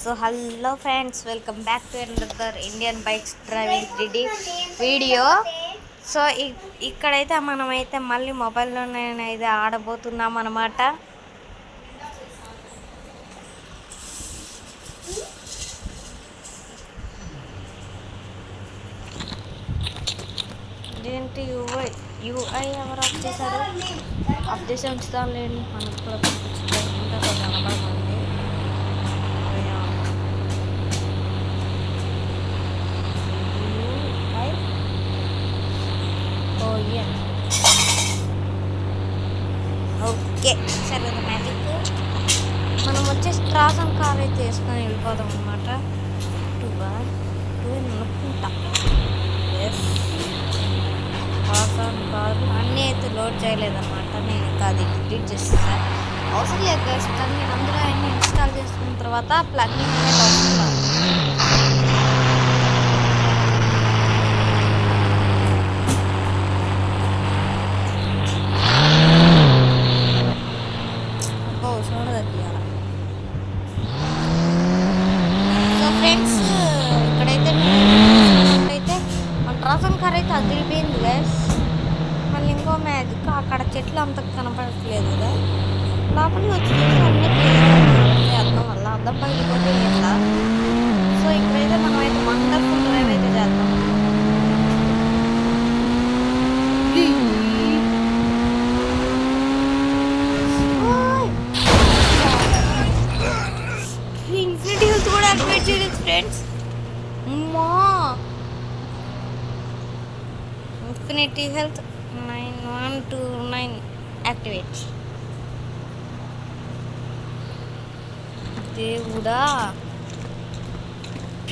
So hello friends, welcome back to another Indian bikes driving 3D video. So ఇక్కడైతే మనమైతే మళ్ళీ మొబైల్లోనే అయితే ఆడబోతున్నాం అన్నమాట. ఏంటి యూఐ ఎవరు ఆఫ్ చేశారు? ఆఫ్ చేసి ఉంచుతాను లేండి, మనకు కూడా కనబడుతుంది. ఓకే, సరే మ్యాజిక్ మనం వచ్చేసి ట్రాజన్ కార్ అయితే వేసుకొని వెళ్ళిపోదాం అనమాట. అనుకుంటా ట్రాజన్ కార్ అన్నీ అయితే లోడ్ చేయలేదన్నమాట. నేను ఇంకా అది డిలీట్ చేస్తాను, అవసరం లేదు గైస్. కానీ నేను అందులో అన్నీ ఇన్స్టాల్ చేసుకున్న తర్వాత ప్లగ్ఇన్ అనేది అవసరం. ట్రాజన్ కార్ అయితే అదిరిపోయింది గైస్. మళ్ళీ ఇంకో మ్యాజిక్, అక్కడ చెట్లు అంత కనపడట్లేదు కదా, లోపలికి వచ్చి అన్నీ అర్థం వల్ల అర్థం పగిలిపోతే ఎట్లా. సో ఇక్కడైతే మనం అయితే వండర్ఫుల్ డ్రైవ్ అయితే చేద్దాం. ఇన్ఫినిటీ హెల్త్ కూడా యాక్టివేట్ చేయలేదు ఫ్రెండ్స్. Infinity health 9129 activate. దేవుడా,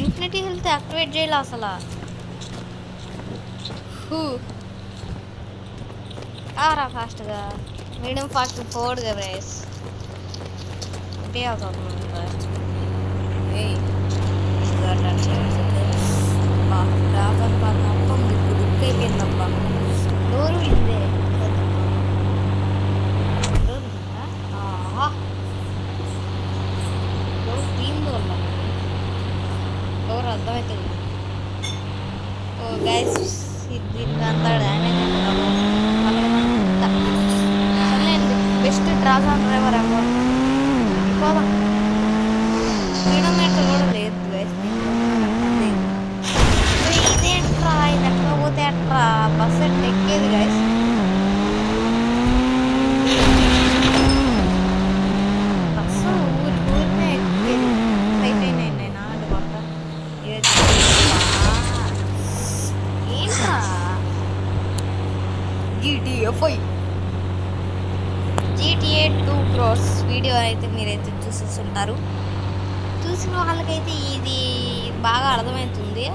ఇన్ఫినిటీ హెల్త్ యాక్టివేట్ చేయాలి అసలు. ఆరా ఫాస్ట్గా, మీడియం ఫాస్ట్ ఫోర్డ్ కదా రేస్ ఇదే అవుతుంది. అయిపోయిందబ్బా, డోరు ఇదే డోర్ తీందో డోర్ అర్థమవుతుంది. ఓ గైస్, దీనికి అంతా డ్యామేజ్ బెస్ట్ ట్రాజన్ డ్రైవర్ అవ్వ పోదాం. కిలోమీటర్ కూడా లేదు గైస్. ఇదేంట్రా, ఇది ఎట్లా పోతే అట్లా బస్సు ఎట్లా ఎక్కేది గైస్. బస్సు ఊరినే ఎక్కేది. 5599 ఆడు కొత్త ఏంట్రా. GTA 2 క్రోర్స్ వీడియో అయితే మీరైతే చూసేస్తుంటారు. చూసిన వాళ్ళకైతే ఇది బాగా అర్థమవుతుంది,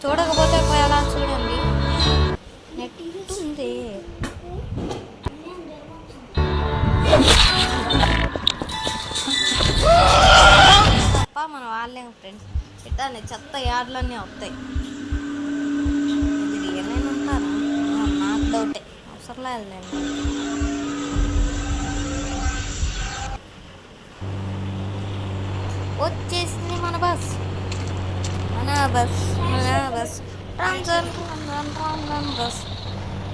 చూడకపోతే పోయేలా చూడండి. నెట్ ఉంది తప్ప మన వాళ్ళే ఫ్రెండ్స్. ఇట్లా చెత్త యాడ్లన్నీ వస్తాయి. ఇది రియల్ ఉంటారు, నాకు డౌటే, అవసరం లేదు. వచ్చేసింది మన బస్. బస్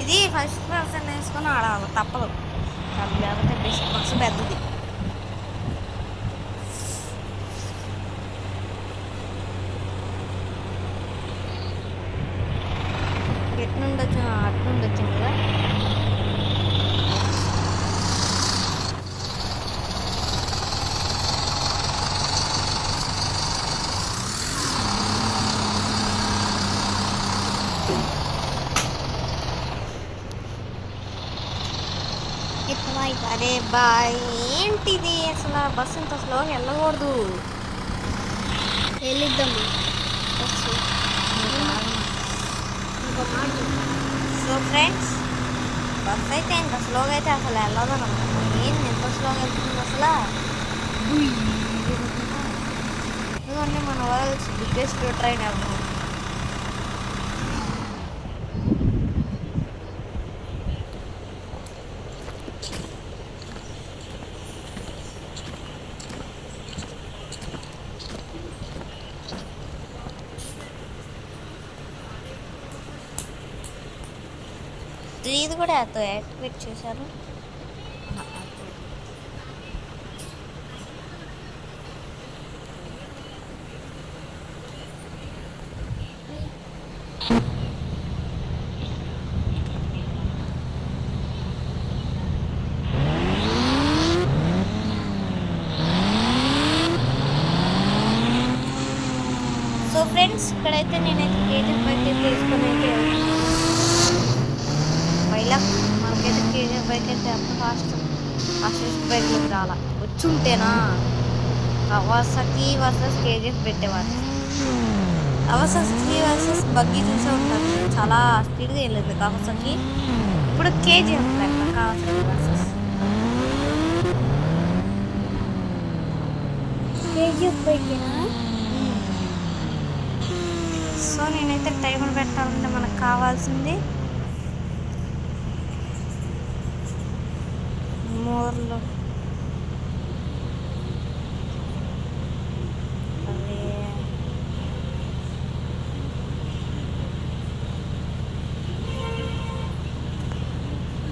ఇది ఫస్ట్ పర్సన్ వేసుకొని ఆడాలి, తప్పదు. లేకపోతే బెస్ట్ బస్సు పెద్దది. ఎట్నుండి వచ్చిన అట్నుండి వచ్చింది కదా. అరే బాయ్, ఏంటిది అసలు బస్సు ఇంత స్లోగా వెళ్ళకూడదు. వెళ్ళిద్దాము బస్సు. సో ఫ్రెండ్స్, బస్సు అయితే ఇంత స్లోగా అయితే అసలు వెళ్ళదన్నమాట. ఏంటి ఎంత స్లోగా వెళ్తుంది అసలు. ఎందుకంటే మన వరల్డ్స్ బిగ్గెస్ట్ ట్రైన్ అవ్వదు. ఇది కూడా యాక్టివేట్ చేశారు. సో ఫ్రెండ్స్, ఇక్కడైతే నేనైతే కేజీఎఫ్ బైక్ అయితే తీసుకొని అయితే బైలాక్ మనకైతే కేజీఎఫ్ బైక్ అయితే అంత ఫాస్టెస్ట్ బైక్లోకి రాలా. వచ్చుంటేనా కవాసాకి వర్సెస్ కేజీఎఫ్ పెట్టేవారు. కవాసాకి వర్సెస్ బగ్గీ చూసే ఉంటారు, చాలా స్పీడ్గా వెళ్ళింది కవాసాకి. ఇప్పుడు KGF bike Kawasaki versus KGF బైకేనా. సో నేనైతే టైమర్ పెట్టాలంటే మనకు కావాల్సింది మోర్లో అదే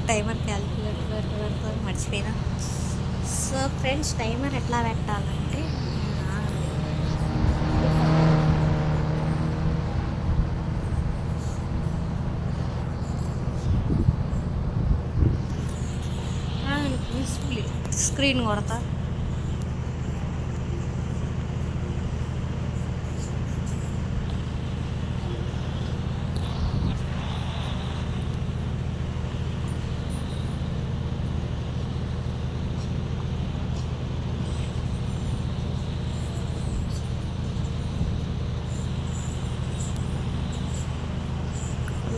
టైమర్ క్యాలిక్యులేటర్ మర్చిపోయినా. సో ఫ్రెండ్స్, టైమర్ ఎట్లా పెట్టాలంటే స్క్రీన్ కొడతా.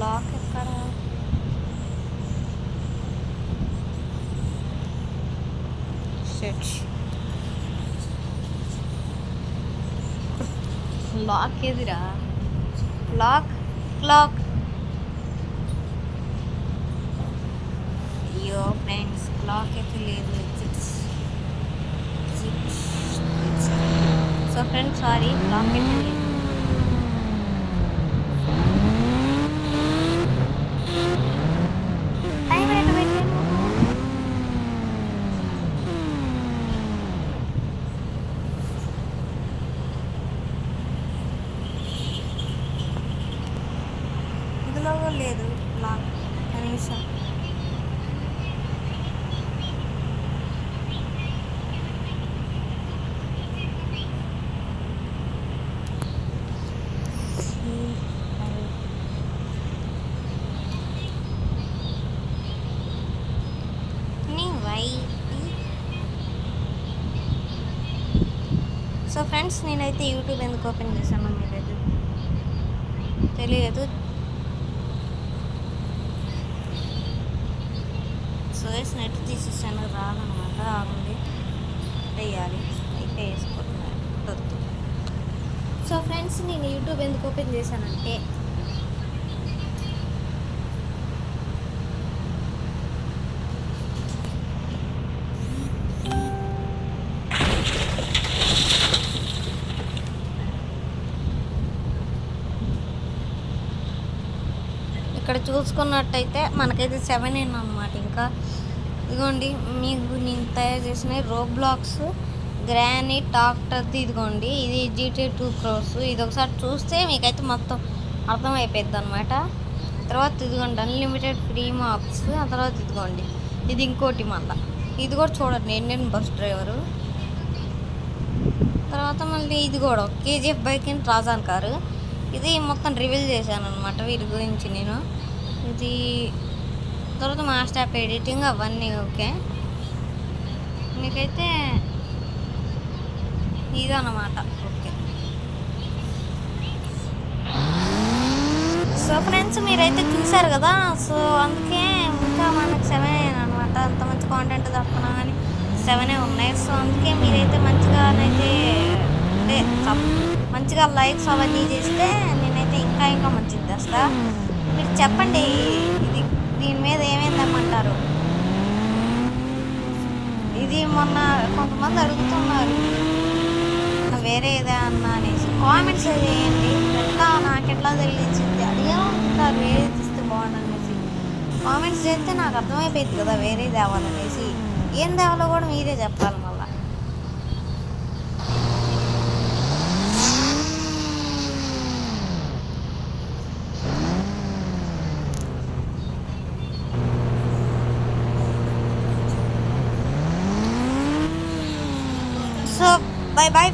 లాక్ ఎక్కడ? లాక్ ఎదురా? Lock clock. అయ్యో ఫ్రెండ్స్, క్లాక్ అయితే లేదు. సో ఫ్రెండ్స్, సారీ, క్లాక్ అయితే లేదు. లేదు లాక్ కనీసం. సో ఫ్రెండ్స్, నేనైతే యూట్యూబ్ ఎందుకు ఓపెన్ చేశాను మీరైతే తెలియదు. సో నెట్ తీసేసాను, రాదనమాట. ఉంది వేయాలి, అయితే వేసుకుంటున్నాను. సో ఫ్రెండ్స్, నేను యూట్యూబ్ ఎందుకు ఓపెన్ చేశానంటే ఇక్కడ చూసుకున్నట్టయితే మనకైతే 7 అన్నమాట. ఇంకా ఇదిగోండి, మీకు నేను తయారు చేసిన రోబ్లాక్స్ గ్రానీ టాక్టర్ది ఇదిగోండి. ఇది GTA 2 క్రోస్. ఇది ఒకసారి చూస్తే మీకైతే మొత్తం అర్థమైపోద్ది అనమాట. తర్వాత ఇదిగోండి అన్లిమిటెడ్ ఫ్రీ మాప్స్. ఆ తర్వాత ఇదిగోండి ఇది ఇంకోటి మళ్ళీ, ఇది కూడా చూడండి ఇండియన్ బస్ డ్రైవరు. తర్వాత మళ్ళీ ఇది కూడా కేజీఎఫ్ బైక్ అండ్ ట్రాజాన్ కారు. ఇది మొత్తం రివీల్ చేశాను అనమాట వీరి గురించి నేను. ఇది తర్వాత మాస్టర్ యాప్ ఎడిటింగ్ అవన్నీ ఓకే. మీకైతే ఇదన్నమాట ఓకే. సో ఫ్రెండ్స్, మీరైతే చూసారు కదా. సో అందుకే ఇంకా మనకు 7 అనమాట. అంత మంచి కాంటెంట్ తప్పనా కానీ 7 ఉన్నాయి. సో అందుకే మీరైతే మంచిగానైతే అంటే మంచిగా లైక్స్ అవన్నీ చేస్తే నేనైతే ఇంకా మంచిది చేస్తా. మీరు చెప్పండి, దీని మీద ఏమైందమ్మంటారు. ఇది మొన్న కొంతమంది అడుగుతున్నారు వేరే ఏదన్నా అనేసి. కామెంట్స్ చేయండి, ఎట్లా నాకెట్లా తెలిసింది అడిగే ఉంటారు వేరేది ఇస్తే బాగుండు అనేసి. కామెంట్స్ చేస్తే నాకు అర్థమైపోయింది కదా వేరే తేవాలనేసి. ఏం తేవాలో కూడా మీరే చెప్పాలి మళ్ళీ. So by by.